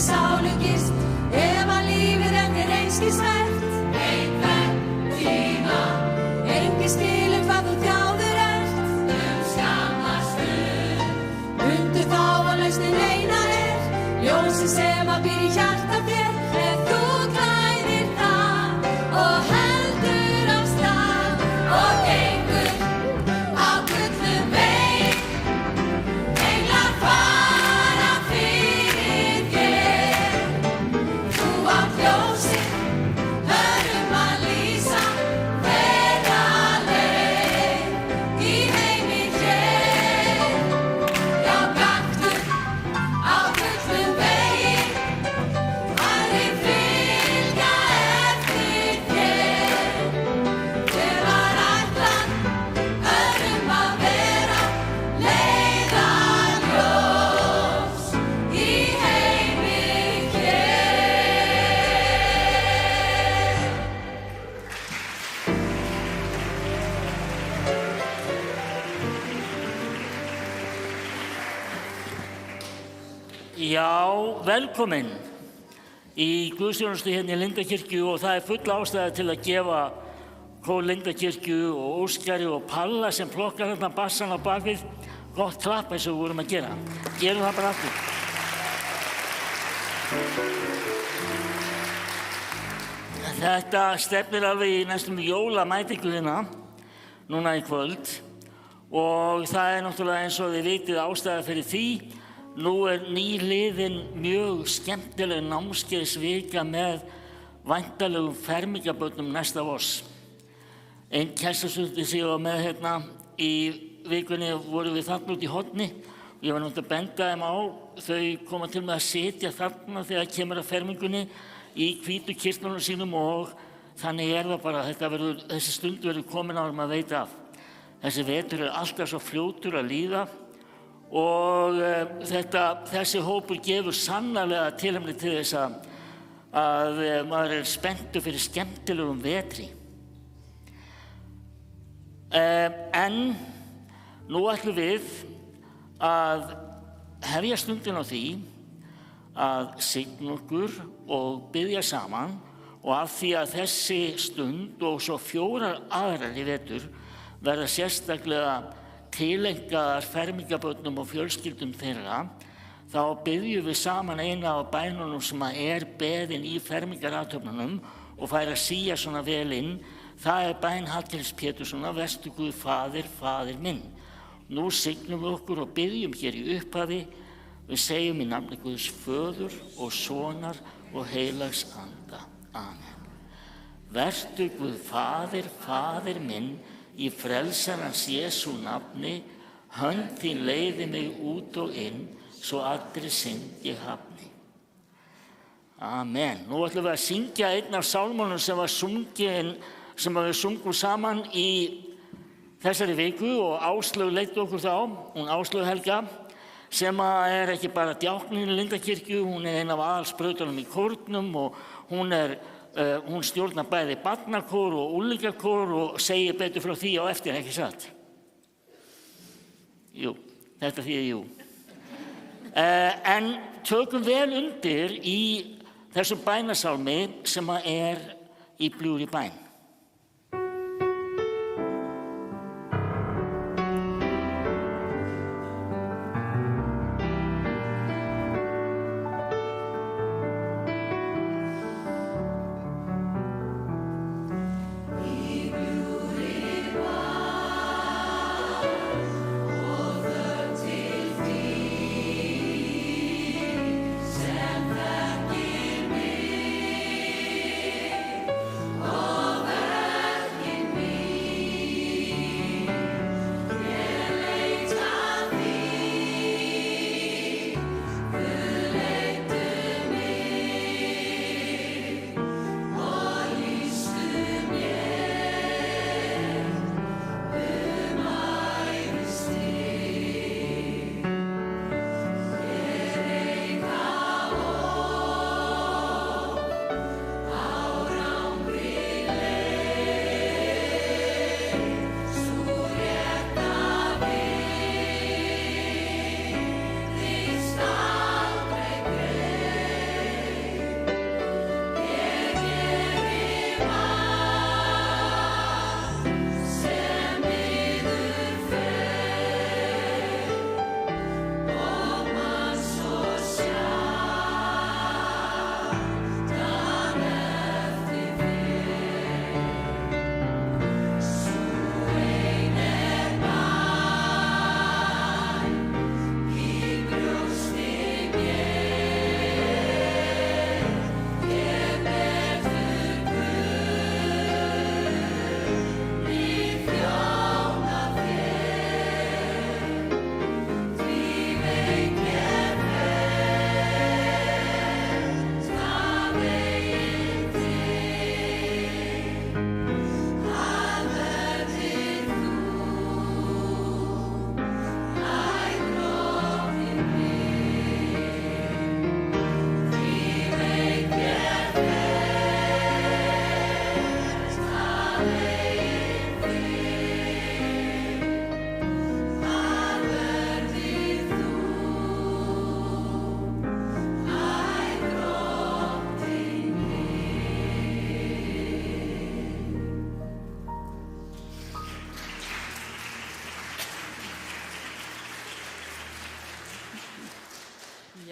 sálugist, ef að lífið er einskisvert. Einhvern tíma, enginn skilur hvað þú þjáður ert. Skamma stund, mundu þá að lausnin eina ljósið sem að býr í hjarta þér. Ef þú klæðir það og heldur af stað og gengur á gullnum veg, englar fara fyrir þér. Þú átt ljósið, hörum að lýsa þeirra leið í heimi hér. Já, gakktu á gullnum vegi, aðrir fylgja eftir þér. Þér var ætlað öðrum að vera leiðarljós í heimi hér. Já, velkomin í guðsþjónustu hérna í Lindakirkju og það er full ástæða til að gefa Kór Lindakirkju og Óskari og Palla sem plokkar hérna bassan á bakvið gott klapp eins og við vorum að gera. Gerum það bara aftur. Þetta stefnir alveg í næstum jólamætingu hérna núna í kvöld og það er náttúrulega eins og þið vitið ástæða fyrir því. Nú er nýliðin mjög skemmtileg námskeiðsvika með væntanlegum fermingarbörnum næsta vors. Einn kennslustundi sem ég var með hérna í vikunni vorum við þarna út í horni og ég var náttúrulega að benda þeim á. Þau koma til með að sitja þarna þegar kemur að fermingunni í hvítu kirtlunum sínum og þannig er það bara, þessi stund verður komin á að veita af. Þessi vetur er alltaf svo fljótur að líða og þessi hópur gefur sannarlega tilefni til þess að maður er spenntur fyrir skemmtilegum vetri. En nú ætlum við að hefja stundin á því að signa okkur og biðja saman og af því að þessi stund og svo 4 aðrar í vetur verða sérstaklega tilengaðar fermingarbörnum og fjölskyldum þeirra, þá biðjum við saman eina af bænunum sem er beðin í fermingarathöfnunum og fær að sía svona vel inn. Það er bæn Hallgríms Péturssonar, vertu Guð faðir, faðir minn. Nú signum við okkur og biðjum hér í upphafi. Við segjum í nafni Guðs föður og sonar og heilags anda. Amen. Vertu Guð faðir, faðir minn, í frelsarans Jesú nafni, hönd þín leiði mig út og inn, svo allri synd ég hafni. Amen. Nú ætlum við að syngja einn af sálmónum sem við sungum saman í þessari viku og Áslaug leiddi okkur þá, hún Áslaug Helga, sem er ekki bara djákninn í Lindakirkju, hún er ein af aðalsbrautunum í kórnum og hún stjórnar bæði barnakór og unglingakór og segir betur frá því á eftir, ekki satt? Jú, þetta þýðir jú. En tökum vel undir í þessum bænasálmi sem er í bljúgri bæn. Oh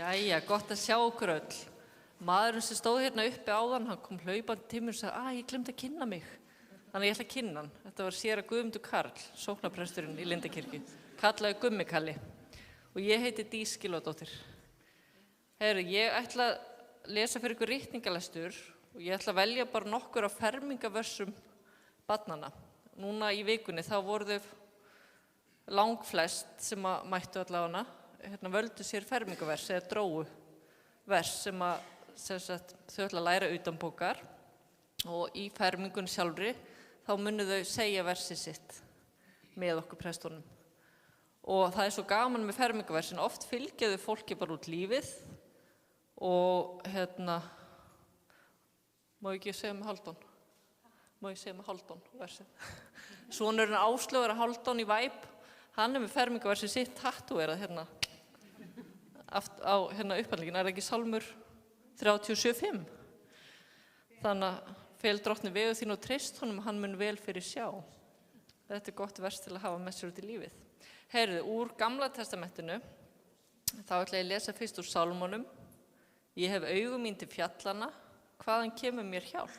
Jæja, gott að sjá okkur öll. Maðurinn sem stóð hérna uppi áðan, hann kom hlaupandi til mér og sagði, ég glemdi að kynna mig. Þannig ég ætla að kynna hann. Þetta var séra Guðmundur Karl, sóknarpresturinn í Lindakirkju. Kallaði Gummi Kalli. Og ég heiti Dís Gylfadóttir. Heyrðu, ég ætla að lesa fyrir ykkur ritningalestur og ég ætla að velja bara nokkur af fermingavörsum barnanna. Núna í vikunni þá voru þau langflest sem að mættu allavega völdu sér fermingavers eða dróu vers sem þau ætla að læra utanbókar og í fermingun sjálfri þá munu þau segja versi sitt með okkur prestunum. Og það svo gaman með fermingaversin, oft fylgja þau fólki bara út lífið og má ekki segja með Hálfdán? Má ég segja með Hálfdán versið? Sonurinn Áslaugur Hálfdán í Væp, hann með fermingaversi sitt tattúerað á upphandlegin, það ekki Sálmur 37:5. Þannig að fel drottni vegu þín og treyst honum, hann mun vel fyrir sjá. Þetta gott vers til að hafa með sér út í lífið. Heyrðu, úr Gamla testamentinu, þá ætla ég að lesa fyrst úr Sálmunum. Ég hef augu mín til fjallana, hvaðan kemur mér hjálp?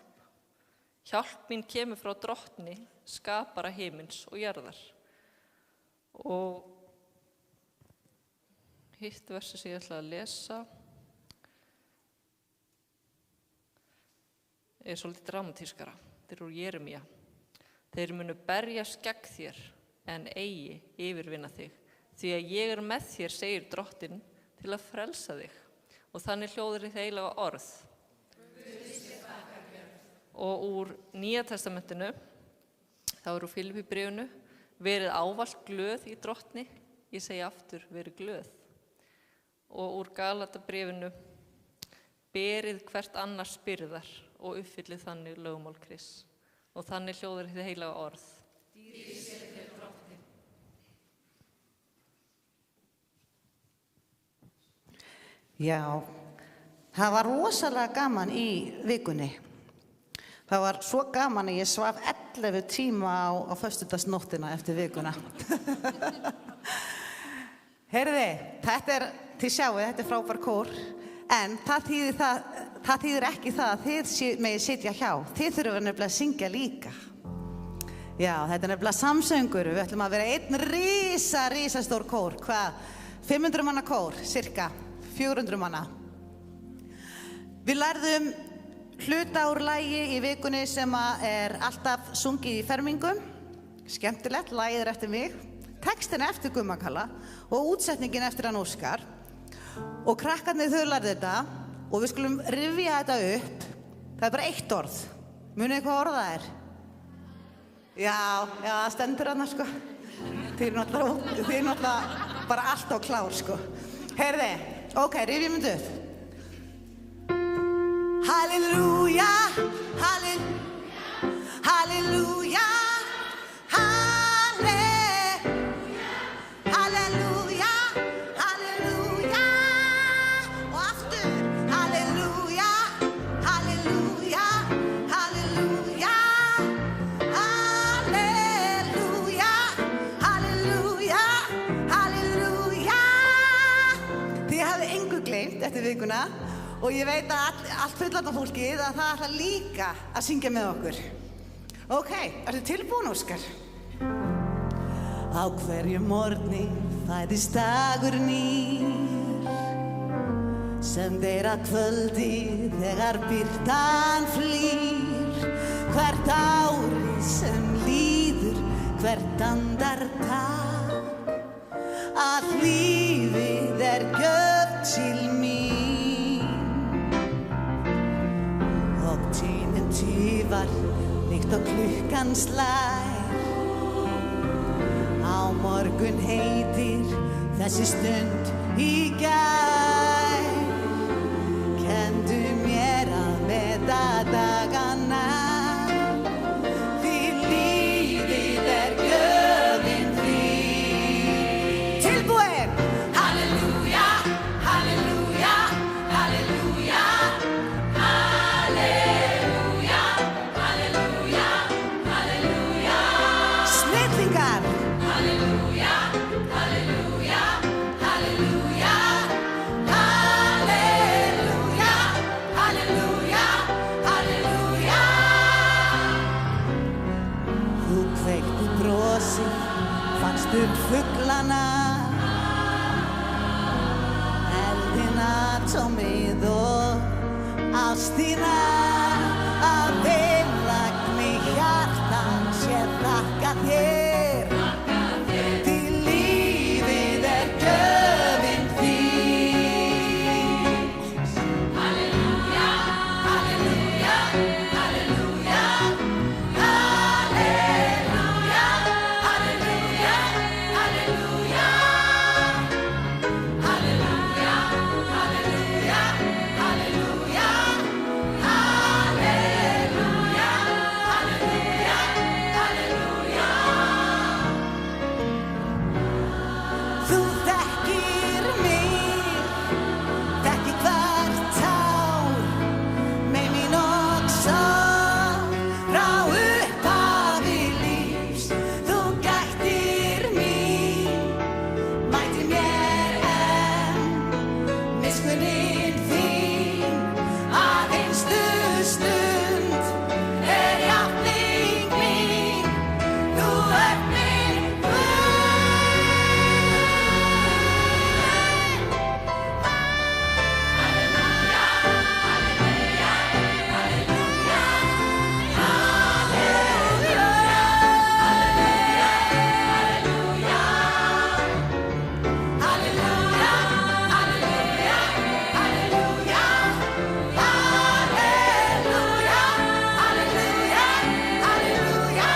Hjálp mín kemur frá drottni, skapara himins og jarðar. Og hitt versi sem ég ætla að lesa svolítið dramatískara. Þetta úr Jeremía. Þeir munu berjast gegn þér en eigi yfirvinna þig. Því að ég með þér, segir drottinn, til að frelsa þig. Og þannig hljóðar þið heilaga orð. Og úr Nýja testamentinu, þá úr Filippíbréfinu, verið ávallt glöð í drottni. Ég segi aftur, verið glöð. Og úr Galatabréfinu, berið hvert annars byrðar og uppfyllið þannig lögmál Krists. Og þannig hljóðar þið heilaga orð. Já, það var rosalega gaman í vikunni. Það var svo gaman að ég svaf 11 tíma á föstudagsnóttina eftir vikuna. Heyrði, þetta þið sjáu, þetta frábær kór, en það þýðir ekki það að þið megið sitja hjá. Þið þurfum nefnilega að syngja líka. Já, þetta nefnilega samsöngur. Við ætlum að vera einn risastór kór. Hvað? 500 manna kór, cirka 400 manna. Við lærðum hluta úr lagi í vikunni sem alltaf sungið í fermingum. Skemmtilegt, lagið eftir mig. Textin eftir Gumma Kalla og útsetningin eftir hann Óskar. Og krakkarnir þau lærðu þetta og við skulum rifja þetta upp. Það bara eitt orð. Munið hvað orð það Já, það stendur hann sko. Þið eru náttúrulega bara allt á klár sko. Heyrði, ok, rifjum þetta upp. Halleluja, halleluja, halleluja. Eftir vikuna og ég veit að allt fullorðna fólkið að það ætla líka að syngja með okkur. Ok, ertu tilbúin, Óskar? Á hverjum morgni fæðist dagur nýr sem deyr að kvöldi þegar birtan flýr. Hvert ári sem líður, hvert andartak, að lífið gjöf til mín. Og tíminn tífar líkt og klukkan slær. Á morgun heitir þessi stund í gær. Kenndu mér að meta dagana, því lífið gjöfin þín. Tilbúin! Halleluja, halleluja, halleluja, halleluja, halleluja, halleluja. Snillingar! Halleluja, halleluja, halleluja, tómið og ástina að einlægni hjartans ég þakka þér því lífið gjöfin þín. Halleluja, halleluja, halleluja, halleluja, halleluja, halleluja. Halleluja, halleluja, halleluja, halleluja, halleluja, halleluja. Þú þekkir mig, þekkir hvert tár, með mín og sorg, frá upphafi lífs. Þú gættir mín, mætir mér enn, miskunnin þín, að hinstu stund játning mín. Þú ert minn Guð. Halleluja, halleluja, halleluja, halleluja, halleluja, halleluja. Halleluja, halleluja, halleluja, halleluja,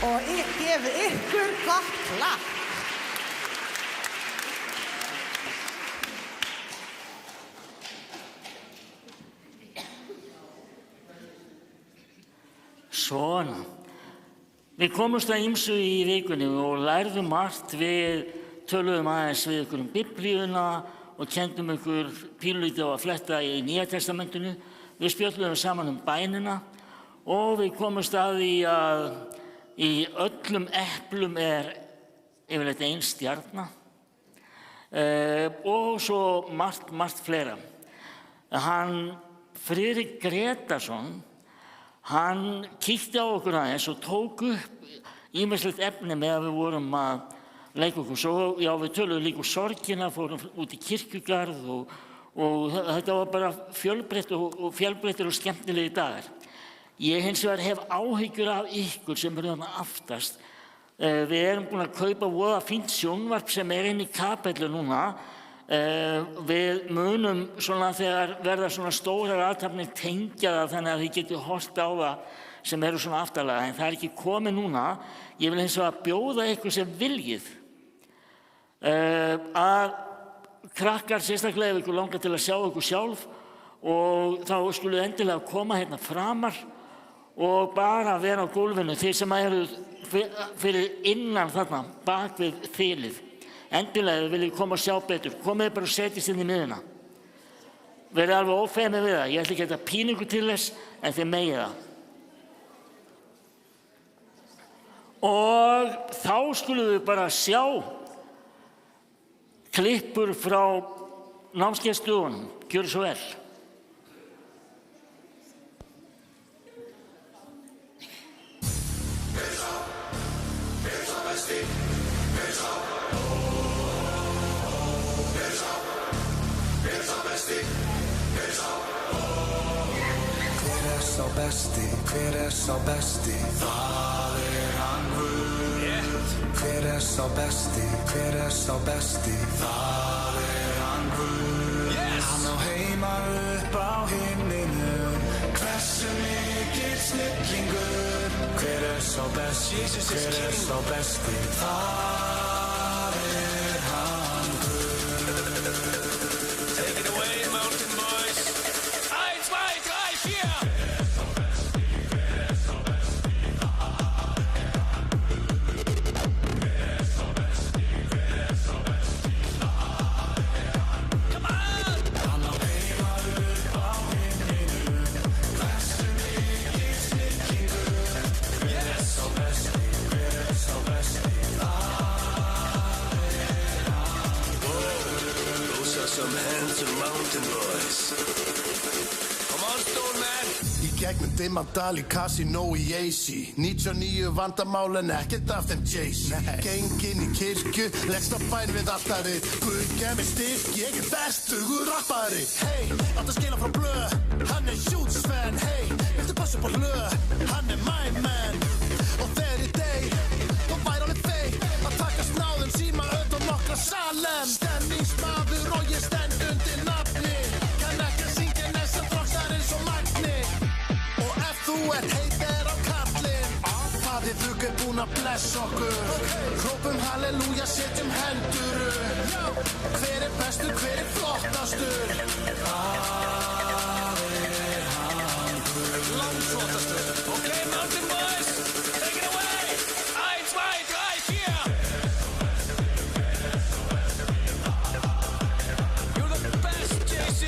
og gefið ykkur gott klapp. Svona. Við komumst að ýmsu í vikunni og lærðum margt. Við töluðum aðeins við ykkur Biblíuna og kendum ykkur pínlítið á að fletta í Nýja testamentinu. Við spjölluðum saman bænina og við komumst að því að í öllum eplum yfirleitt ein stjarna og svo margt fleira. Friðrik Gretarsson, hann kíkti á okkur aðeins og tók upp ýmislegt efni með að við vorum að leika okkur. Svo, já, við töluðum líka sorgina, fórum út í kirkjugarð og þetta var bara fjölbreyttir og skemmtilegi dagar. Ég hins vegar hef áhyggjur af ykkur sem eru þarna aftast. Við erum búin að kaupa voða fínt sjónvarp sem inn í kapellu núna. Við munum svona þegar verða svona stórar athafnir tengja það þannig að þið getið horft á það sem eru svona aftarlega. En það ekki komið núna. Ég vil hins vegar bjóða ykkur sem viljið að krakkar sérstaklega ef ykkur langar til að sjá ykkur sjálf og þá skuluð endilega koma hérna framar og bara vera á gólfinu, þeir sem eru fyrir innan þarna, bak við þilið. Endilega viljið koma og sjá betur, komið bara og setjast inn í miðuna. Verið alveg ófeimið við það, ég ætla ekki að pína ykkur til þess, en þið megið það. Og þá skulum við bara sjá klippur frá námskeiðsdögunum, gjörðu svo vel. Hver sá besti? Það hann Guð. Hver sá besti? Það hann Guð. Hann á heima upp á himninum. Hversu mikill snillingur? Hver sá besti? Það hann Guð. Take it away, Mountain Boys. 1, 2, 3, 4. gegnum Dimmandal í Casino í AC 99 vandamál en ekkert af þeim Jay-Z Genginn í kirkju, leggst á bæn við altarið Guð gef mér styrk, ég fertugur rappari Hey, átt að skila frá blöð Hann huge fan, hey Viltu passa upp á hlöð, hann my man Og þegar ég deyr, þá væri alveg feit Að taka snáðum, síma öll og nokkra salem Stemningsmaður og ég stend undir nafni Kann ekki að syngja nessa drókstar eins og Magni Og ef þú heitir á kallinn Faðir þug búinn að blessa okkur Hrópum halleluja, setjum hendur Hver bestur, hver flottastur Langflottastur Okay, Mountain Boys, take it away! 1, 2, 3, 4! You're the best, JC!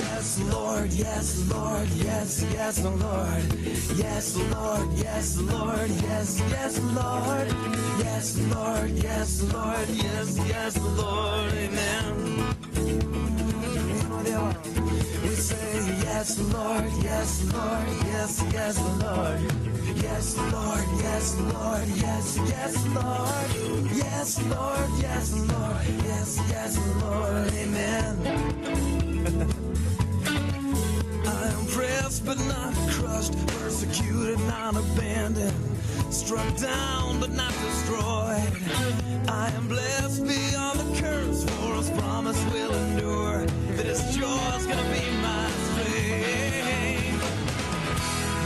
Yes, Lord, yes, Lord, yes, yes, Lord. Yes, Lord, yes, Lord, yes, yes, Lord. Yes, Lord, yes, Lord, yes, yes, Lord. Amen. We say yes, Lord, yes, Lord, yes, yes, Lord. Yes, Lord, yes, Lord, yes, yes, Lord. Yes, Lord, yes, Lord, yes, yes, Lord. Amen. I am pressed but not crushed, persecuted, not abandoned, struck down but not destroyed. I am blessed beyond the curse, for His promise will endure, that His joy is gonna be my strength.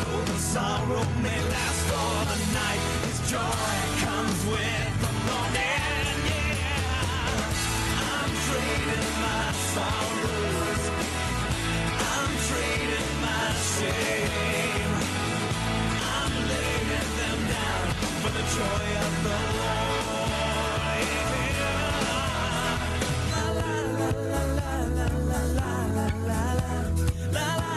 Though the sorrow may last for the night, His joy comes with the morning. Yeah, I'm trading my sorrows, I'm trading my shame, I'm laying them down for the joy of the Lord. La la la la la la la la la la la la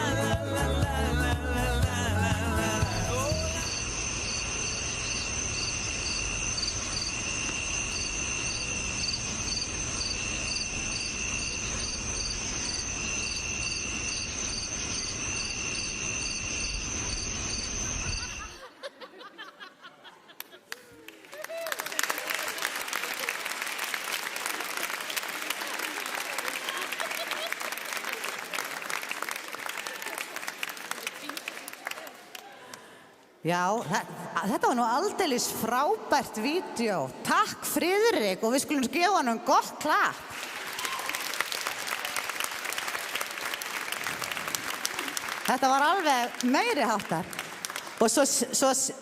la la. Já, þetta var nú aldeilis frábært vídeo. Takk Friðrik og við skulum gefa honum gott klapp. Þetta var alveg meiri háttar. Og svo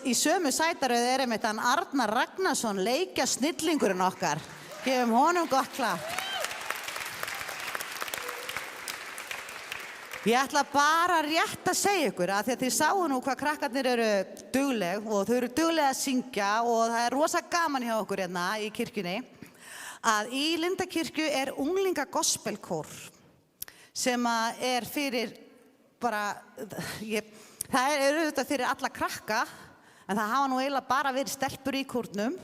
í sömu sætaröðu er einmitt hann Arnar Ragnarsson, leikja snillingurinn okkar. Gefum honum gott klapp. Ég ætla bara rétt að segja ykkur að því að þið sáu nú hvað krakkarnir eru dugleg og þau eru dugleg að syngja og það er rosa gaman hjá okkur hérna í kirkjunni að í Lindakirkju er unglinga gospelkór sem er fyrir bara, það er auðvitað fyrir alla krakka en það hafa nú eiginlega bara verið stelpur í kórnum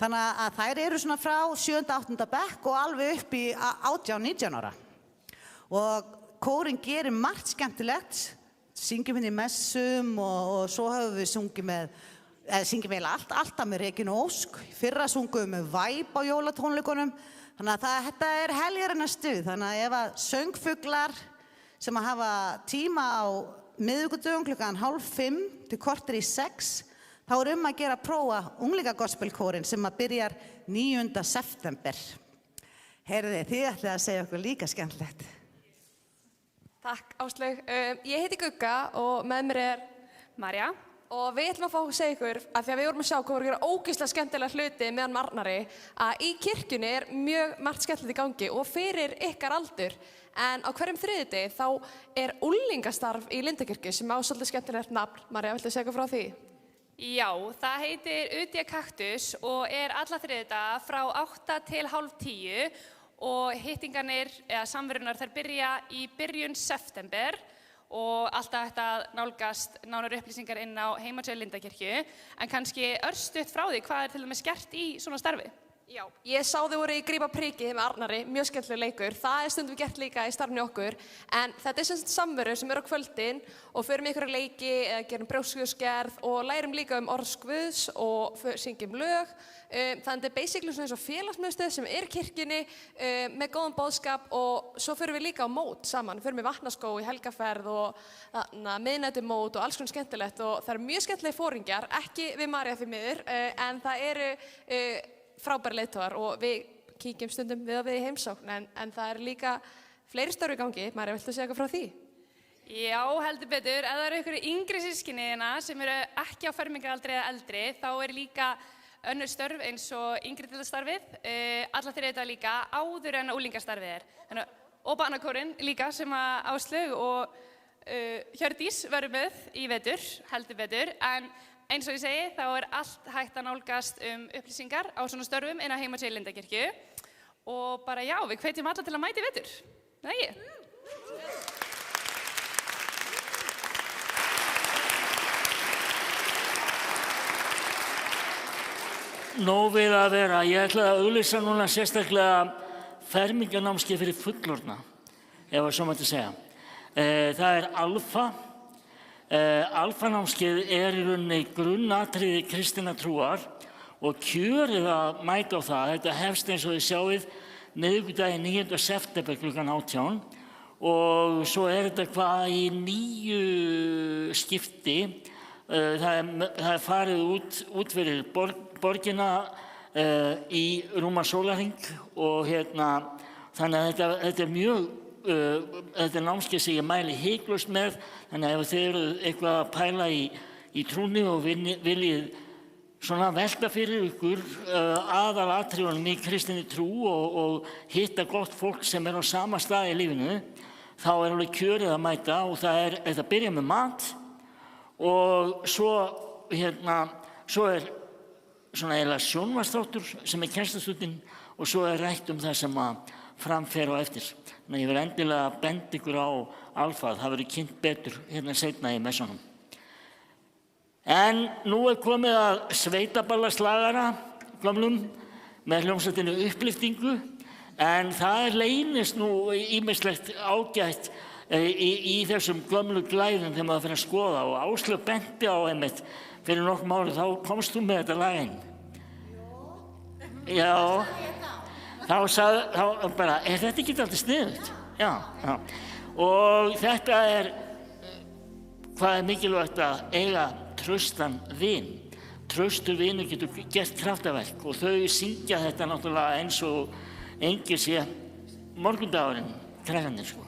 þannig að þær eru svona frá 7. og 8. bekk og alveg upp í 18-19 ára og kórin gerir margt skemmtilegt, syngjum hérna í messum og svo höfum við syngjum alltaf með Regínu Ósk, fyrra sungum við með Væp á jólatónleikunum, þannig að þetta er heljarinnar stuð, þannig að ef að söngfuglar sem að hafa tíma á miðvikudögum klukkan 4:30 til 4:45, þá er að gera að prófa unglinga gospelkórin sem að byrjar 9. september. Heyrði, þið ætlið að segja okkur líka skemmtilegt. Takk Áslaug. Ég heiti Gugga og með mér er Marja og við ætlum að fá að segja ykkur að því að við vorum að sjá hvað voru að gera ógeðslega skemmtilega hluti meðan Arnari að í kirkjunni er mjög margt skemmtilegt í gangi og fyrir ykkar aldur en á hverjum þriðjudegi þá er unglingastarf í Lindakirkju sem á svolítið skemmtilegt nafn. Marja, viltu segja eitthvað frá því? Já, það heitir Udia Kaktus og alla þriðjudaga frá 8 til hálf 10 og hittingarnir eða samverunar þær byrja í byrjun september og alltaf hægt að nálgast nánari upplýsingar inn á heimasíðu Lindakirkju en kannski örstutt frá því hvað til dæmis gert í svona starfi? Já, ég sá þau voru í Grípa prikið með Arnari, mjög skemmtileg leikur. Það stundum gert líka í starfinu okkur. En þetta sem samveru sem á kvöldin og förum í einhverja leiki eða gerum brjóstgjöfsgerð og lærum líka orð Guðs og syngjum lög. Þannig basically svona eins og félagsmiðstöð sem í kirkjunni með góðan boðskap og svo förum við líka á mót saman. Förum í vatnaskó í helgaferð og miðnættumót og alls konar skemmtilegt og það eru mjög skemmtilegi foringjar, ekki við María því miður, en það eru frábæri leiðtogar og við kíkjum stundum við í heimsókn en það eru líka fleiri störf í gangi. María, viltu segja eitthvað frá því? Já, heldur betur. Ef það eru einhverju yngri systkini sem eru ekki á fermingaraldri eða eldri, þá líka önnur störf eins og yngri deildarstarfið, alla þriðjudaga líka áður en unglingastarfið og barnakórinn líka sem Áslaug og Hjördís verður með í vetur, heldur betur, en eins og ég segi, þá allt hægt að nálgast upplýsingar á svona störfum inn á heimasíðu Lindakirkju og bara já, við hvetjum alla til að mæta í vetur. Nei. Nóg við að vera. Ég ætla að auglýsa núna sérstaklega fermingarnámskeið fyrir fullorðna, ef svo mætti segja. Það Alfa. Alfa-námskeið í rauninni grunnatriði kristinnar trúar og kjörið að mæta á það. Þetta hefst eins og þið sjáið miðvikudaginn 9. september klukkan 18 og svo þetta hvað í 9 skipti. Það farið út fyrir borgina í rúman sólarhring og þannig að þetta mjög þetta námskeið sem ég mæli hiklaust með, þannig að ef þið eru eitthvað að pæla í trúnni og viljið svona velta fyrir ykkur aðalatriðunum í kristinni trú og hitta gott fólk sem á sama stað í lífinu, þá alveg kjörið að mæta og þetta byrja með mat og svo svona eiginlega sjónvarpsþáttur sem kennslustundin og svo rætt það sem framfer á eftir. Þannig að ég vil endilega benda ykkur á Alfa, það verður kynnt betur seinna í messunum. En nú komið að sveitaballaslagara gömlum með hljómsveitinni Upplyftingu, en það leynist nú ýmislegt ágætt í þessum gömlu glæðum þegar maður fyrir að skoða og Áslaug benti á einmitt fyrir nokkrum árum, þá komst þú með þetta lag inn. Já. Þá bara, þetta ekki alltaf sniðugt? Já. Og þetta hvað mikilvægt að eiga traustan vin. Traustur vinur getur gert kraftaverk og þau syngja þetta náttúrulega eins og engir sé morgundagurinn, krakkarnir sko.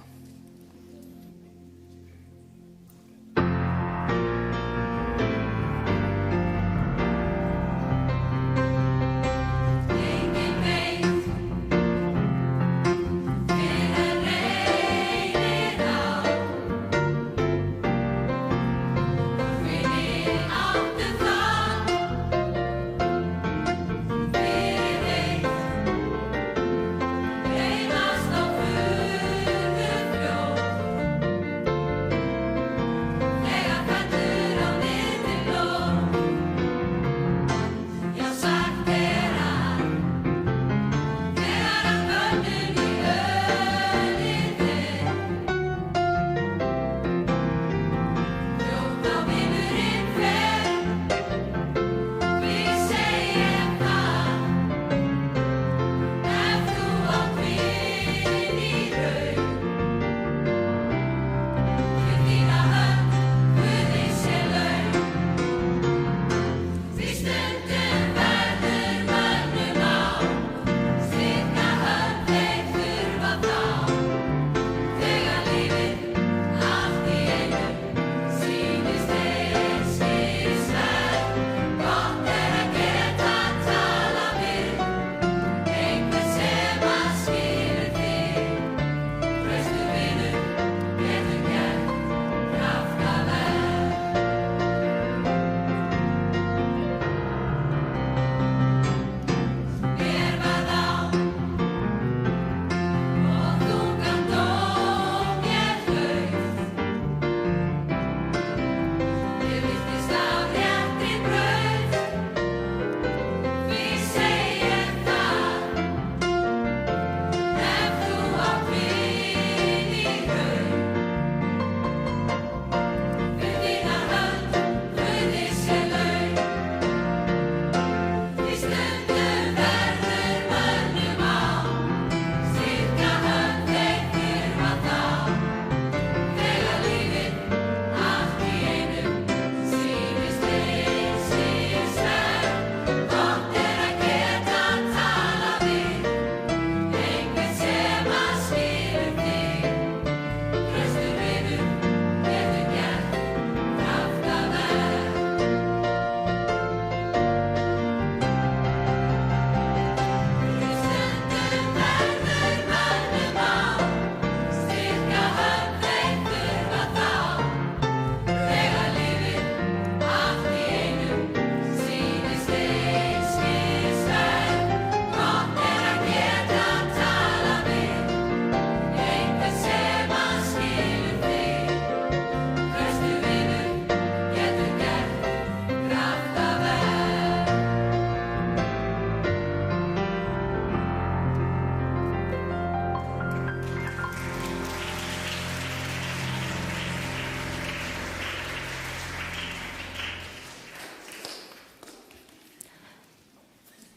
Reynast á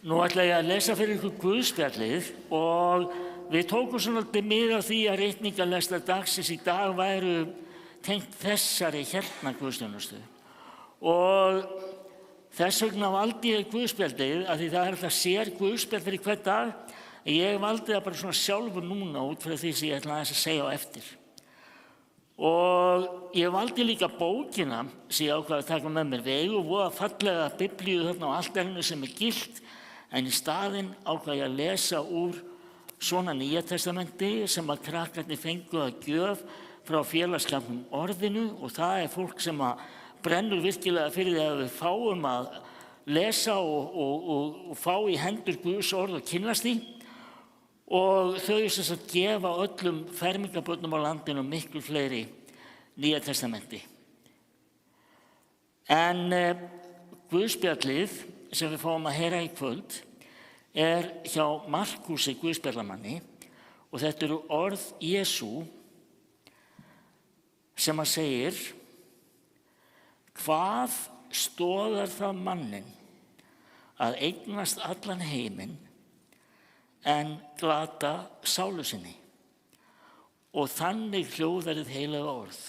Nú ætla ég að lesa fyrir ykkur Guðspjallið og við tókum svona mið af því að ritningarlestar dagsins í dag væru tengt þessari hérna Guðsþjónustu. Og þess vegna valdi ég Guðspjallið að því það alltaf sér Guðspjall fyrir hvern dag. Ég valdi það bara svona sjálfur núna út frá því sem ég ætla aðeins að segja á eftir. Og ég valdi líka bókina sem ég ákvað að taka með mér. Við eigum voða fallega biblíu þarna á altarinu sem gilt, en í staðinn ákvað ég að lesa úr svona Nýja testamenti sem að krakkarnir fengu að gjöf frá félagsskapnum Orðinu, og það fólk sem að brennur virkilega fyrir því að við fáum að lesa og fá í hendur Guðs orð og kynnast því. Og þau sem að gefa öllum fermingarbörnum á landinu miklu fleiri Nýja testamenti. En Guðspjallið sem við fáum að heyra í kvöld hjá Markúsi Guðspjallamanni, og þetta eru orð Jesú sem að segir: hvað stoðar það manninn að eignast allan heiminn en glata sálu sinni? Og þannig hljóðar hið heilaga orð: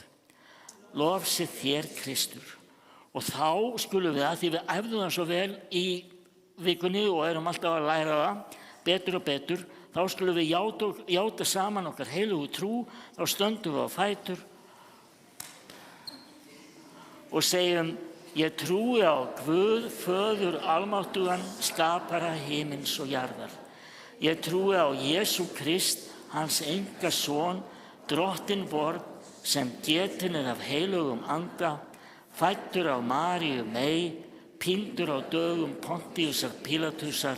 lof sé þér Kristur. Og þá skulum við, að því við æfðum það svo vel í vikunni og erum alltaf að læra það betur og betur, þá skulum við játa saman okkar heilugu trú. Þá stöndum við á fætur og segjum: ég trúi á Guð, Föður almáttugan, skapara himins og jarðar. Ég trúi á Jesú Krist, hans enga son, drottinn vor, sem getinn af heilugum anda, fæddur af Maríu mey, píndur á dögum Pontíusar Pílatusar,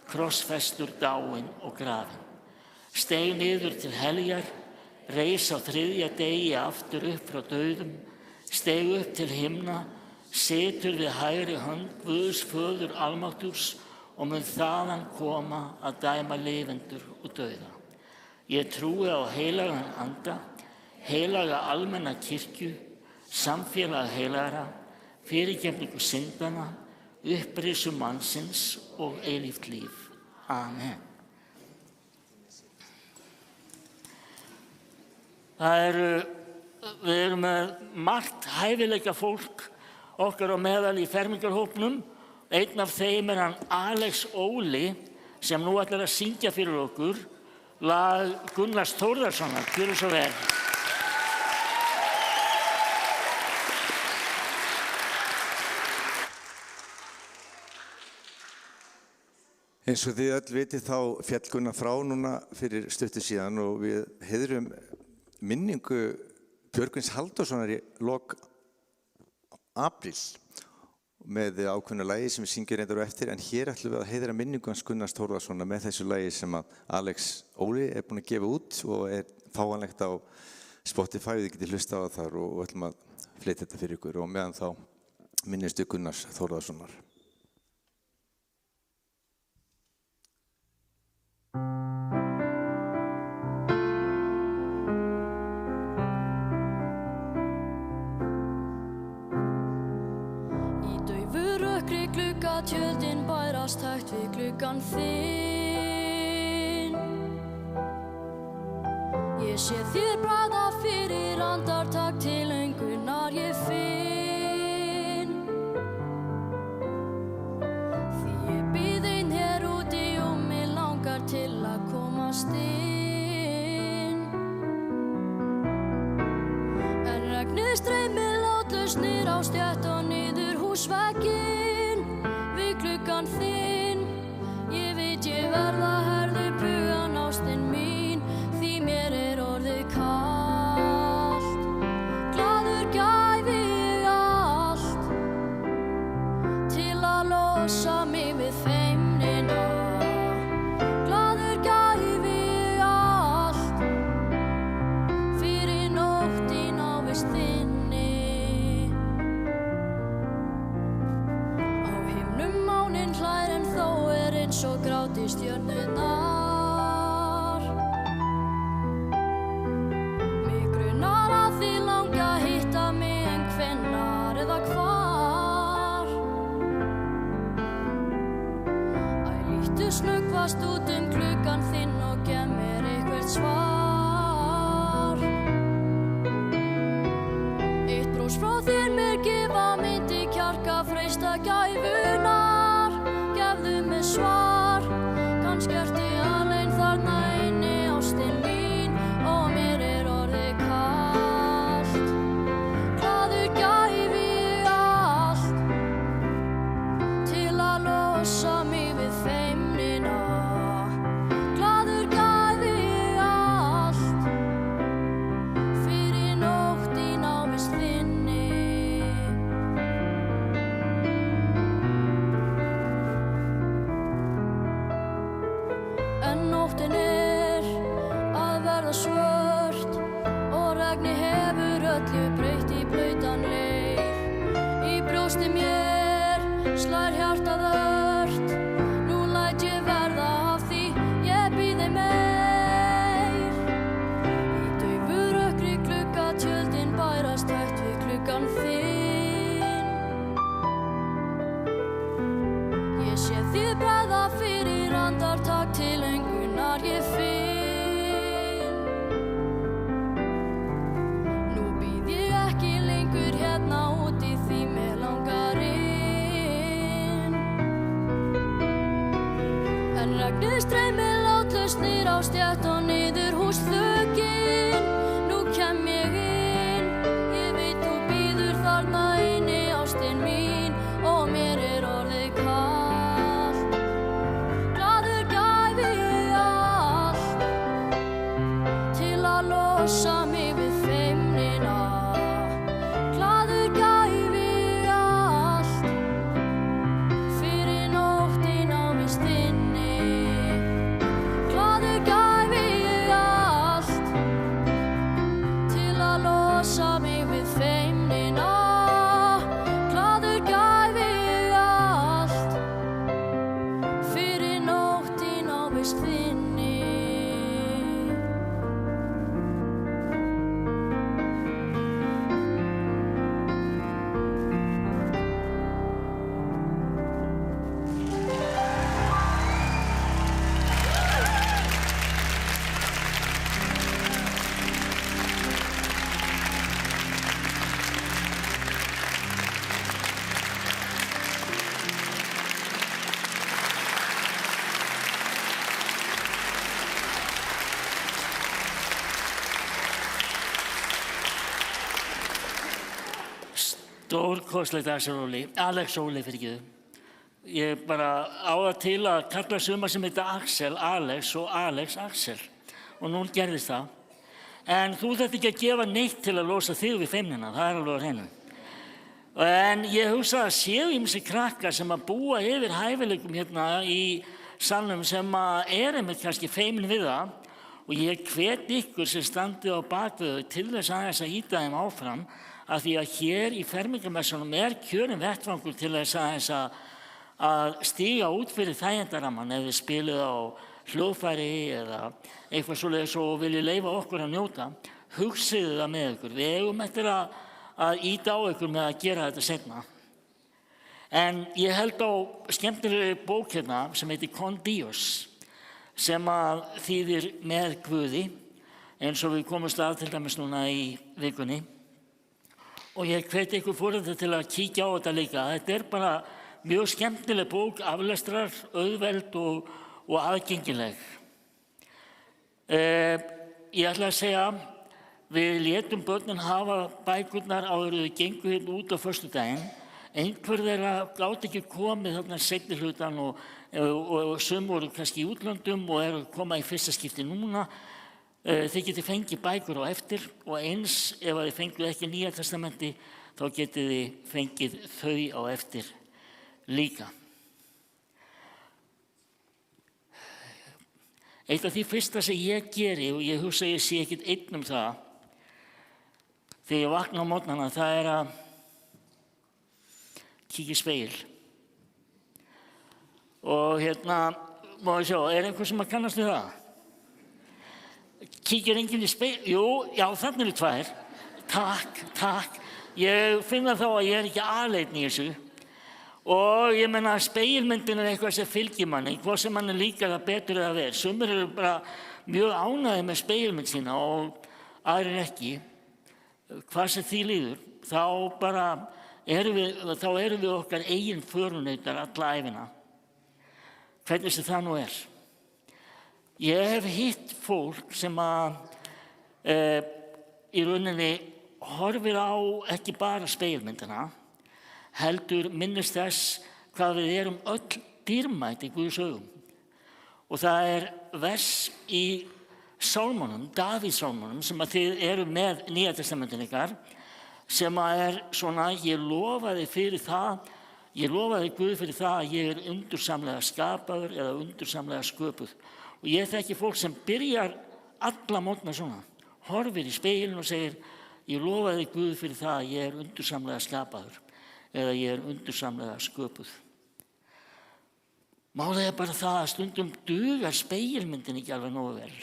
krossfestur, dáinn og grafinn. Steig niður til heljar, reis á þriðja degi aftur upp frá dauðum, steig upp til himna, situr við hægri hönd Guðs Föður almáttugs og mun þaðan koma að dæma lifendur og dauða. Ég trúi á heilagan anda, heilaga almenna kirkju, samfélag heilagra, fyrirgefningu syndana, upprisu mannsins og eilíft líf. Amen. Við erum með margt hæfileika fólk okkar á meðal í fermingarhópnum. Einn af þeim hann Alex Óli sem nú ætlar að syngja fyrir okkur lag Gunnars Þórðarssonar. Gjörðu svo vel. Eins og þið öll vitið þá féll Gunnar frá núna fyrir stuttu síðan og við heiðrum minningu Björgvins Halldórssonar í lok apríl með ákveðnu lagi sem við syngjum reyndar á eftir, en hér ætlum við að heiðra minningu hans Gunnars Þórðarssonar með þessu lagi sem að Alex Óli búinn að gefa út og fáanlegt á Spotify, þið getið hlusta á það þar og ætlum að flytja þetta fyrir ykkur og meðan þá minnumst við Gunnars Þórðarssonar. Tjöldin bærast hægt við gluggann þinn. Ég sé þér bræða fyrir andartak til löngunar ég finn. Því ég bíð ein hér úti og mig langar til að komast inn. En regnið streymir látlaust niður á stétt og niður húsvegginn. Gluggan þinn, ég veit ég verða herðu pugan ástin mín, því mér orðið kalt. Glaður gæfi ég allt, til að losa mig við feimnina. Glaður gæfi ég allt, fyrir nótt í návist þinni. Hlær en þó eins og gráti stjörnurnar. Mig grunar að þið langa að hitta mig en hvenær eða hvar. Æ, Lítu snöggvast út gluggann þinn og gef mér eitthvert svar. Eitt brós frá þér mér gefa myndi kjarka freista gæfunar. Gefðu mér svar, kannski ertu alein þarna inni ástin mín og mér orðið kalt. Glaður gæfi ég allt til að losa mig við feimnina. Glaður gæfi ég allt fyrir nótt í návist þinni. En nóttin að verða svört og regni hefur öllu breytt í blautan leir. Í brjósti mér slær hjartað ört, nú læt ég verða af því ég bíði meir. Í daufu rökkri gluggatjöldin bærast hægt við gluggann þinn. Ég sé þig bregða fyrir andartak til löngunar ég finn. Nú bíð ég ekki lengur hérna úti því mig langar inn. En regnið streymir látlaust niður á stétt og niður hús þökin. Nú kem ég inn, ég veit þú bíður þarna inni ástin mín og mér orðið kalt. Glaður gæfi ég allt til að losa mig við feimnina. Glaður gæfi ég allt fyrir nótt í návist þinni. Glaður gæfi ég allt til að losa mig við feimnina. Glaður gæfi ég allt fyrir nótt í návist þinni. Stórkostlegt Alex Óli fyrirgefðu. Ég bara á það til að kalla suma sem heita Axel Alex og Alex Axel og nú gerðist það. En þú þarft ekki að gefa neitt til að losa þig við feimnina, það alveg á hreinu. En ég hugsa að séu ýmsir krakkar sem að búa yfir hæfileikum hérna í salnum sem að einmitt kannski feimin við það og ég hvet ykkur sem standið á bakvið þau til þess aðeins að ýta þeim áfram af því að hér í fermingarmessunum kjörinn vettvangur til þess aðeins að stíga út fyrir þægindaramman ef þið spilið á hljóðfæri eða eitthvað svoleiðis og viljið leyfa okkur að njóta. Hugsið það með ykkur. Við eigum eftir að ýta á ykkur með að gera þetta seinna. En ég held á skemmtilegri bók hérna sem heitir Con Dios sem að þýðir með Guði eins og við komumst að til dæmis núna í vikunni. Og ég hveti ykkur foreldrar til að kíkja á þetta líka. Þetta bara mjög skemmtileg bók, aflestrar, auðveld og aðgengileg. Ég ætla að segja, við létum börnin hafa bækurnar áður þau gengu hérna út á föstudaginn. Einhver þeirra gátu ekki komið þarna seinni hlutan og sum voru kannski í útlöndum og eru að koma í fyrsta skipti núna. Þið getið fengið bækur á eftir og eins ef þið fengið ekki Nýja testamenti þá getið þið fengið þau á eftir líka. Eitt af því fyrsta sem ég geri og ég hugsa ég sé ekkert einn það þegar ég vakna á morgnana það að kíkja í spegil. Og hérna, má ég sjá, einhver sem að kannast við það? Kíkir enginn í spegil? Jú, já, þannig eru tvær. Takk. Ég finna þá að ég ekki aleinn í þessu. Og ég meina að spegilmyndin eitthvað sem fylgir manni, hvað sem manni líkar það betur eða verð. Sumir eru bara mjög ánægðir með spegilmynd sína og aðrir ekki. Hvað sem því líður, þá erum við okkar eigin förunautar alla ævina. Hvernig sem það nú er. Ég hef hitt fólk sem í rauninni horfir á ekki bara spegilmyndina, heldur minnist þess hvað við erum öll dýrmæt í Guðs augum. Og það vers í Sálmunum, Davíðssálmunum, sem þið eru með Nýja testamentinu ykkar, sem svona, ég lofaði Guð fyrir það að ég undursamlega skapaður eða undursamlega sköpuð. Og ég þekki fólk sem byrjar alla morgna svona, horfir í spegilinn og segir, ég lofaði Guð fyrir það að ég undursamlega skapaður eða ég undursamlega sköpuð. Málið bara það að stundum dugar spegilmyndin ekki alveg nógu vel.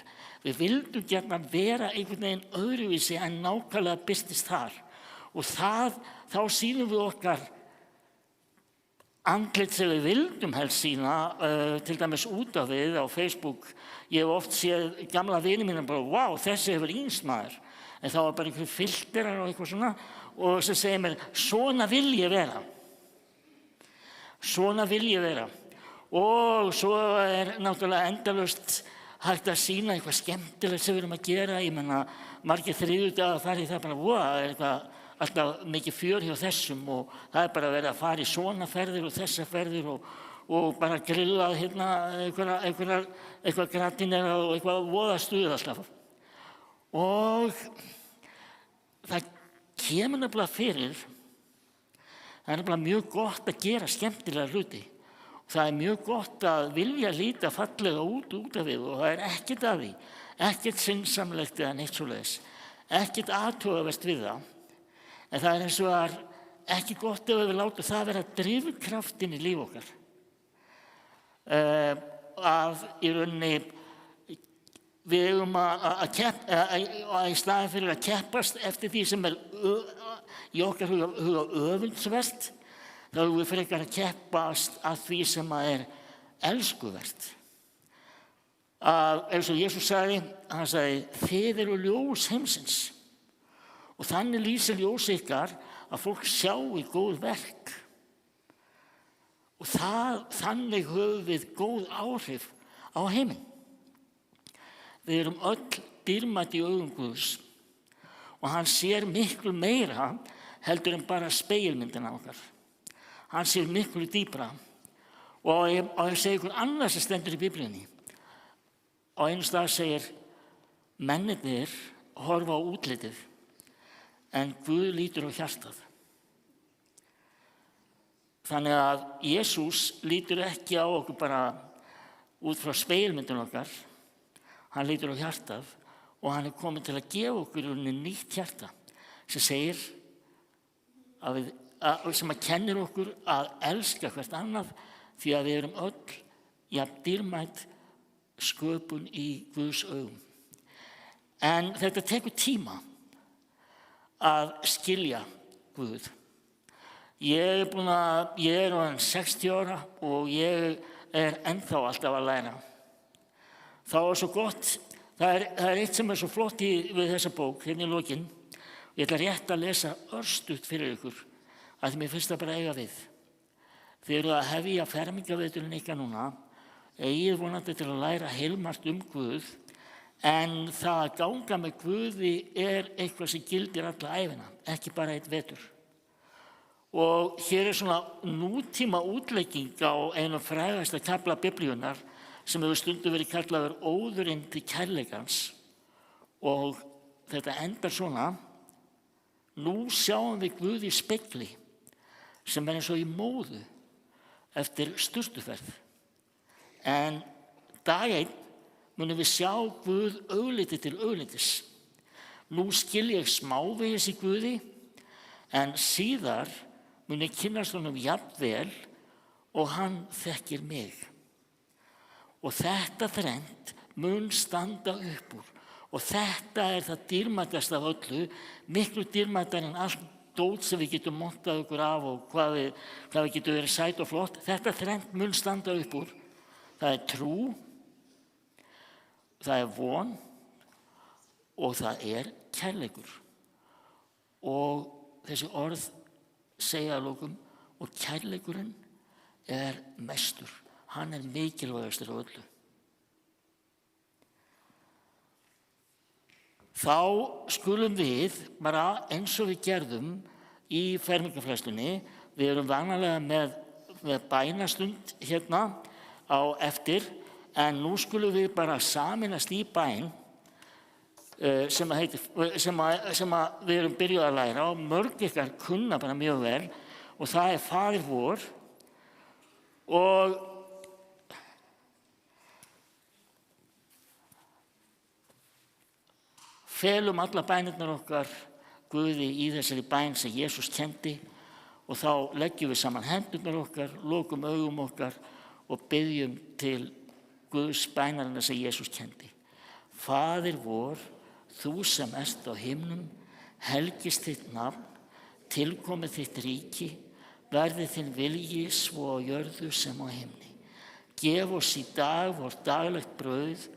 Við vildum gjarna vera einhvern veginn öðruvísi en nákvæmlega birtist þar. Og þá sýnum við okkar andlit sem við vildum helst sýna, til dæmis út af við á Facebook. Ég hef oft séð gamla vini mína bara, wow, þessi hefur yngst maður. En þá bara einhverjum filterar og eitthvað svona og sem segir mér, svona vil ég vera. Svona vil ég vera. Og svo náttúrulega endalaust hægt að sýna eitthvað skemmtilegt sem við erum að gera. Ég menna, margir þriðjudagar fara í það bara, það eitthvað alltaf mikið fjör hjá þessum og það bara verið að fara í svona ferðir og þessa ferðir og bara grillað eitthvað gratinera og eitthvað voða stuð alltaf. Og það kemur nefnilega fyrir, það nefnilega mjög gott að gera skemmtilega hluti. Það mjög gott að vilja líta fallega út af við og það ekkert að því, ekkert sinnsamlegt eða neitt svoleiðis, ekkert athugavert við það. En það eins og það ekki gott ef við látum það vera drifkraftin í líf okkar. Að í rauninni við eigum að í staðinn fyrir að keppast eftir því sem í okkar huga öfundsvert, þá erum við frekar að keppast að því sem elskuvert. Eins og Jesús sagði, hann sagði, þið eru ljós heimsins. Og þannig lýsir ljós ykkar að fólk sjái góð verk. Og þannig höfum við góð áhrif á heiminn. Við erum öll dýrmæt í augum Guðs og hann sér miklu meira heldur en bara spegilmyndina okkar. Hann sér miklu dýpra. Og ég segi ykkur annað sem stendur í Biblíunni. Á einu stað segir, mennirnir horfa á útlitið, en Guð lítur á hjartað. Þannig að Jesús lítur ekki á okkur bara út frá spegilmyndin okkar, hann lítur á hjartað og hann kominn til að gefa okkur nýtt hjarta sem segir sem kennir okkur að elska hvert annað því að við erum öll jafn dýrmæt sköpun í Guðs augum. En þetta tekur tíma að skilja Guð. Ég orðinn 60 ára og ég ennþá alltaf að læra. Það var svo gott, það eitt sem svo flott við þessa bók, hérna í lokin. Ég ætla rétt að lesa örstutt fyrir ykkur, að því mér finnst það bara eiga við. Þið eru að hefja fermingarveturinn ykkar núna, eigið vonandi til að læra heilmargt Guð, en það að ganga með Guði eitthvað sem gildir alla ævina, ekki bara einn vetur. Og hér svona nútíma útlegging á einum frægasta kafla Biblíunnar sem hefur stundum verið kallaður óðurinn til kærleikans. Og þetta endar svona, nú sjáum við Guð í spegli sem eins og í móðu eftir sturtuferð. En dag einn munum við sjá Guð augliti til auglitis. Nú skil ég smávegis í Guði, en síðar mun ég kynnast honum jafn vel og hann þekkir mig. Og þetta þrennt mun standa upp úr og þetta það dýrmætast af öllu, miklu dýrmættar en dót sem við getum montað okkur af og hvað við getum verið sæt og flott. Þetta þrennt mun standa upp úr. Það er trú, það er von og það er kærleikur. Og þessi orð segja að lokum, og kærleikurinn er mestur. Hann er mikilvægastur af öllu. Þá skulum við, bara eins og við gerðum í fermingarfræðslunni, við erum vanalega með bænastund hérna á eftir, en nú skulum við bara sameinast í bæn sem við erum byrjuð að læra og mörg ykkar kunna bara mjög vel, og það er Faðir vor. Og felum alla bænirnar okkar Guði í þessari bæn sem Jesús kendi, og þá leggjum við saman hendurnar okkar, lokum augum okkar og biðjum til Guðs bænarinnar sem Jesús kendi. Faðir vor, þú sem ert á himnum, helgist þitt nafn, tilkomi þitt ríki, verði þinn vilji svo á jörðu sem á himni. Gef oss í dag vort daglegt brauð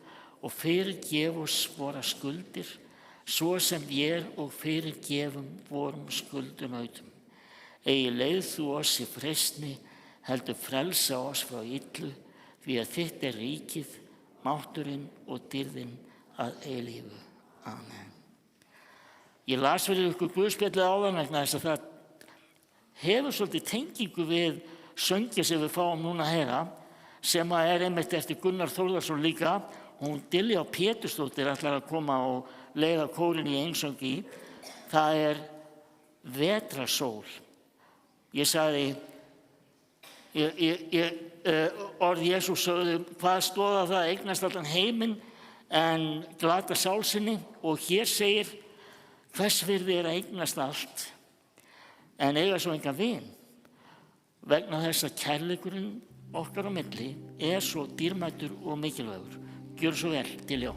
og fyrirgef oss vora skuldir, svo sem vér og fyrirgefum vorum skuldunautum. Eigi leið þú oss í freistni, heldur frelsa oss frá illu, því að þitt er ríkið, mátturinn og dýrðin að eilífu. Amen. Ég las fyrir ykkur Guðspjallið áðan vegna þess að það hefur svolítið tengingu við söngja sem við fáum núna að heyra, sem er einmitt eftir Gunnar Þórðarsson líka. Hún Diljá Pétursdóttir ætlar að koma og leiða kórinn í einsöngi. Það er vetrasól. Ég sagði, orð Jesús sögðu, hvað stóða það að eignast allan heiminn en glata sál sinni, og hér segir, hvers virði er að eignast allt en eiga svo engan vin, vegna þess að kærleikurinn okkar á milli er svo dýrmætur og mikilvægur. Gjör svo vel, Diljá.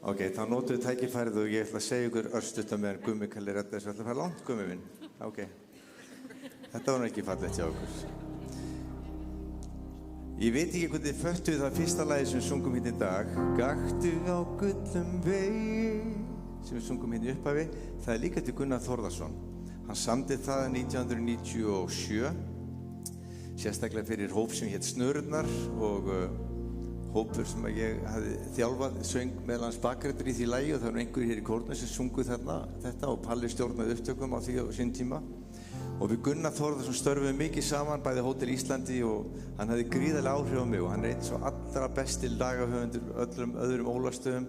Ok, þá notum við tækifærið og ég ætla að segja ykkur örstutt á meðan Gummi kalli redda þessu. Ætla að fara langt, Gummi minn? Ok. Þetta var nú ekki fallegt hjá okkur. Ég veit ekki hvernig þið föttuð það fyrsta lagi sem við sungum hérna í dag. Gakktu á gullum vegi, sem við sungum hérna í upphafi. Það er líka til Gunnar Þórðarsson. Hann samdi það 1997, sérstaklega fyrir hóp sem hét Snörurnar, og hópur sem ég hafði þjálfað, söng meðal hans bakrættur í því lagi, og það var einhverjir hér í kórnum sem sungu þetta, og Palli stjórnaði upptökum á því á sín tíma. Og við Gunnar Þórðarsson störfum mikið saman, bæði Hótel Íslandi, og hann hafði gríðarlega áhrif á mig, og hann er einn svo allra besti lagahöfundur öllum öðrum ólastöðum.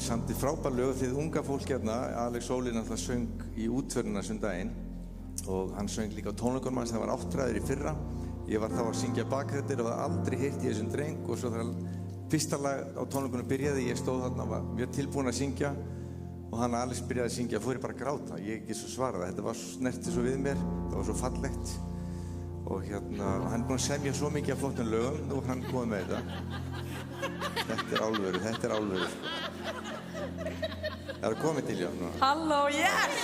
Samdi frábær lög, því unga fólk hérna, Alex Ólin alltaf söng í útförina þessum daginn, og hann söng líka á tónleikunum hans, það var áttræður í fyrra. Ég var þá að syngja bakrættir og það aldrei heyrt í þessum dreng, og svo þegar fyrsta lag á tónleikunum byrjaði, ég stóð þarna og var mjög tilbúin að syngja, og hann Alex byrjaði að syngja, fór ég bara að gráta, ég ekki svo svaraði, þetta var snertið svo við mér, það var svo fallegt, og hérna, hann er búinn að semja svo mikið af flottum lögum, nú er hann komið með þetta. Þetta er álveru, þetta er álveru. Það er að komið til hjá núna. Halló, yes!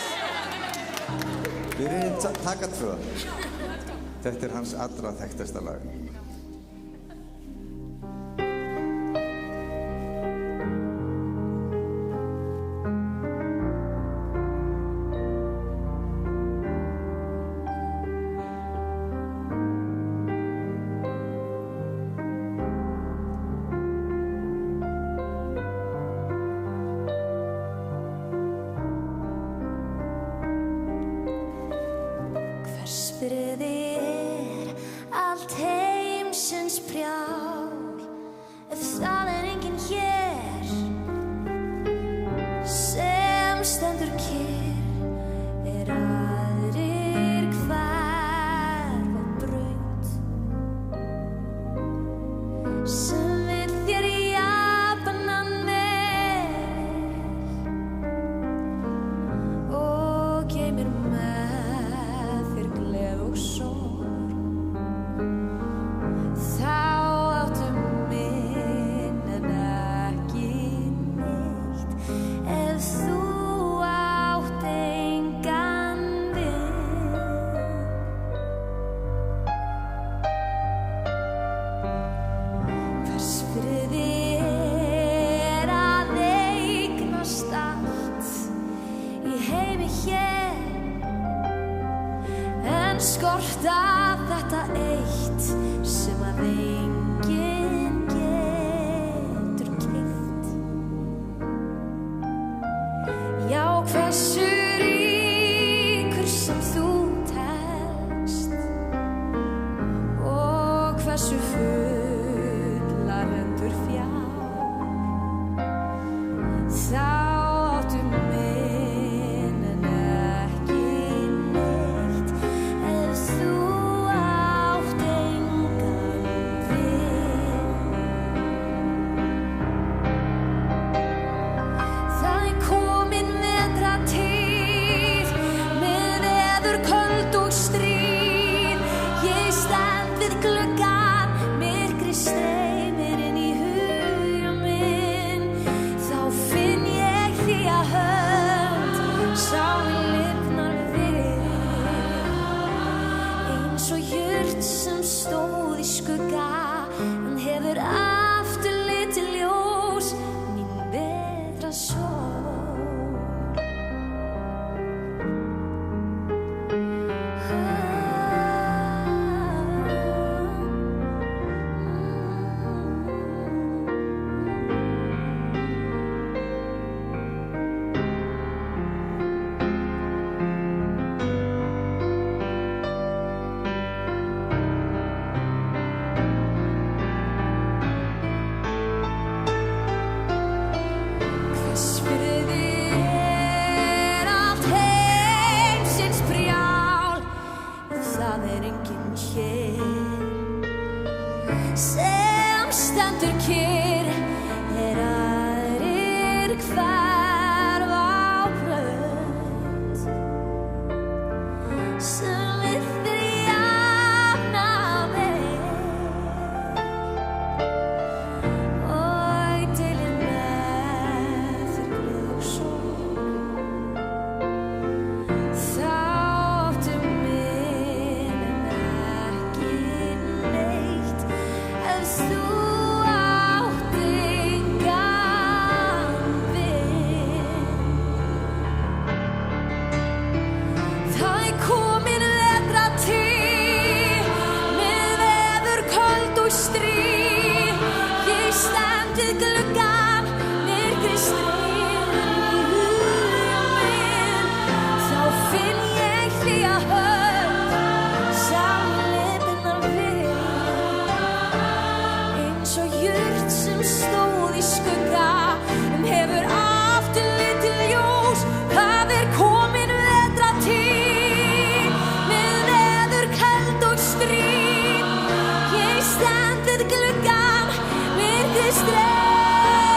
Við reynum að taka tvö. Þetta er hans allra þekktasta lag. prjál ef það enginn hér sem stendur kyrr aðrir hverfa braut sem vill þér jafnan vel og geymir með þér gleð og sorg þá áttu minn en ekki neitt ef þú átt engan vin hvers friði að eignast allt í heimi hér en skorta þetta eitt sem að enginn getur keypt já hversu ríkur sem þú telst og hversu fullar hendur fjár þá áttu minn en ekki neitt ef þú átt engan vin það komin vetrartíð með veður köld og stríð ég stend við gluggann myrkrið streymir inn í huga minn þá finn ég hlýja hönd sálin lifnar við eins og jurt sem stóð í skugga en hefur aftur litið ljós mín vetrarsorg hvers friði allt heimsins prjál ef það enginn hér sem stendur kyrr aðrir hverfa braut sem vill þér jafnan vel og deilir með þér gleð og sorg þá áttu minn en ekki neitt ef þú átt engan vin það komin vetrartíð með veður köld og stríð ég stend við gluggann myrkrið streymir inn í huga minn þá finn ég hlýja hönd sálin lifnar við eins og jurt sem stóð í skugga en hefur aftur litið ljós það komin vetrartíð með veður köld og stríð ég stend við gluggann myrkrið streymir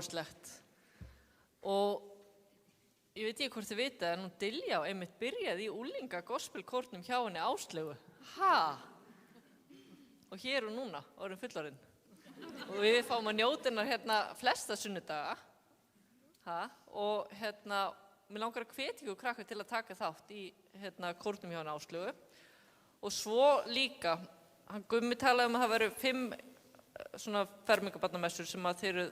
stórkostlegt. Og ég veit ekki hvort þið vita, en hún Diljá einmitt byrjaði í unglinga gospelkórnum hjá henni Áslaugu. Og hér er hún núna, orðin fullorðin. Og við fáum að njóta hennar hérna flesta sunnudaga. Og mér langar að hvetja ykkur krakkar til að taka þátt í kórnum hjá henni Áslaugu. Og svo líka, hann Gummi talaði að það væru 5 svona fermingarbarnamessur sem að þeir eru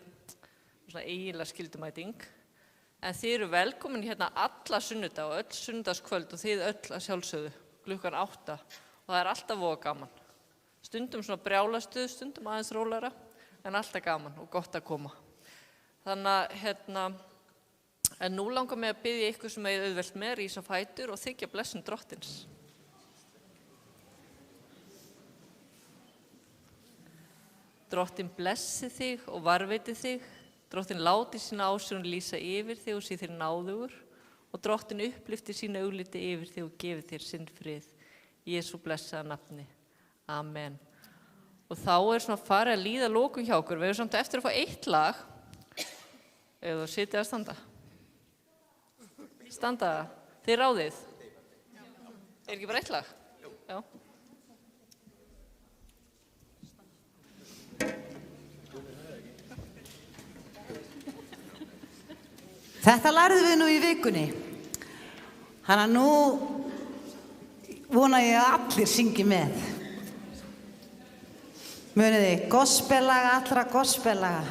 svona eiginlega skyldumæting. En þið eru velkomin hérna alla sunnudag og öll sunnudagskvöld og þið öll að sjálfsögðu klukkan 8 og það er alltaf voða gaman. Stundum svona brjálastuð, stundum aðeins rólegra, en alltaf gaman og gott að koma. Þannig að en nú langar mig að biðja ykkur sem er auðvelt með rísa á fætur og þiggja blessun Drottins. Drottin blessi þig og varveiti þig. Drottin láti sína ásjón lýsa yfir þig og sé þér náðugur og drottin upplyfti sína augliti yfir þig og gefi þér sinn frið. Í Jesú blessaða nafni. Amen. Og þá er svona farið að líða lokum hjá okkur. Við erum samt eftir að fá 1 lag. Eða sitja að standa. Standa. Þið ráðið. Er ekki bara 1 lag? Já. Þetta lærðum við nú í vikunni. Þannig að nú vona ég að allir syngi með. Munið þið, gospellaga allra gospellaga.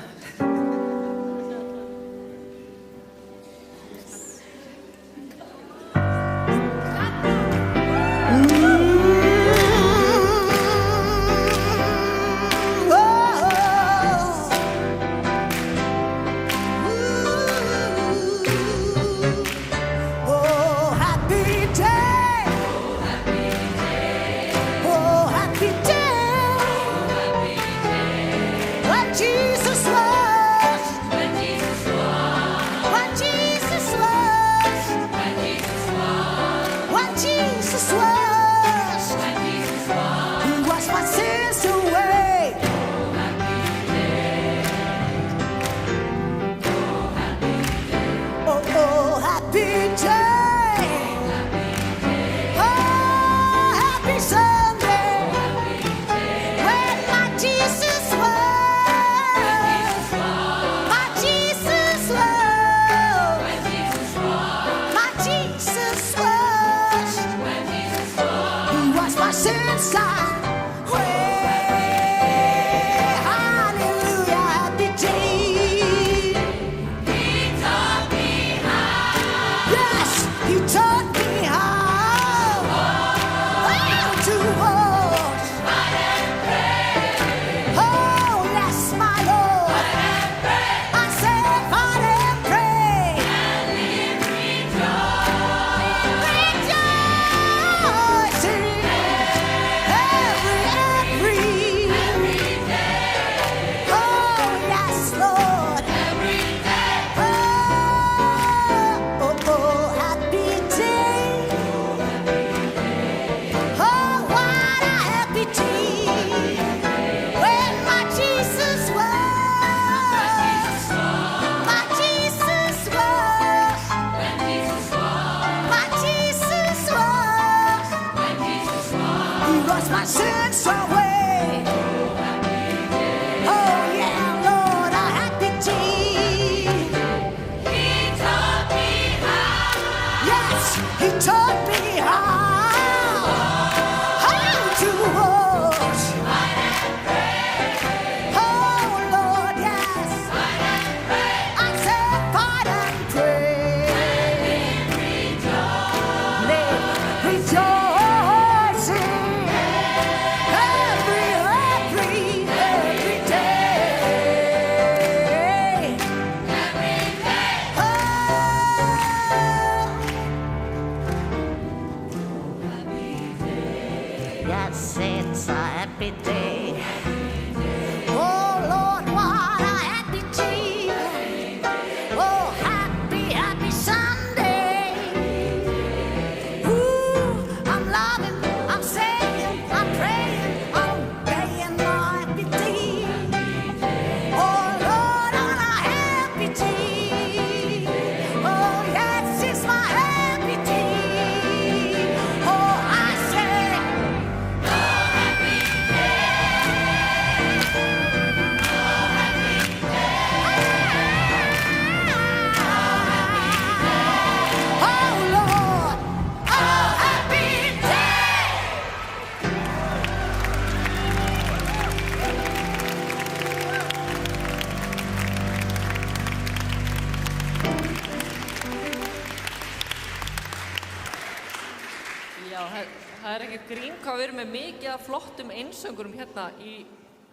Það er ekkert grín hvað við erum með mikið af flottum einsöngurum hérna í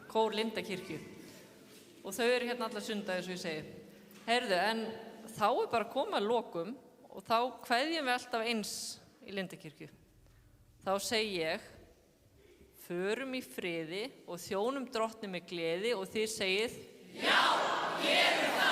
kór Lindakirkju. Og þau eru hérna alla sunnudaga, eins og ég segi. Heyrðu, en þá er bara komið að lokum og þá kveðjum við alltaf eins í Lindakirkju. Þá segi ég, förum í friði og þjónum Drottni með gleði og þið segið, Já, gerum það!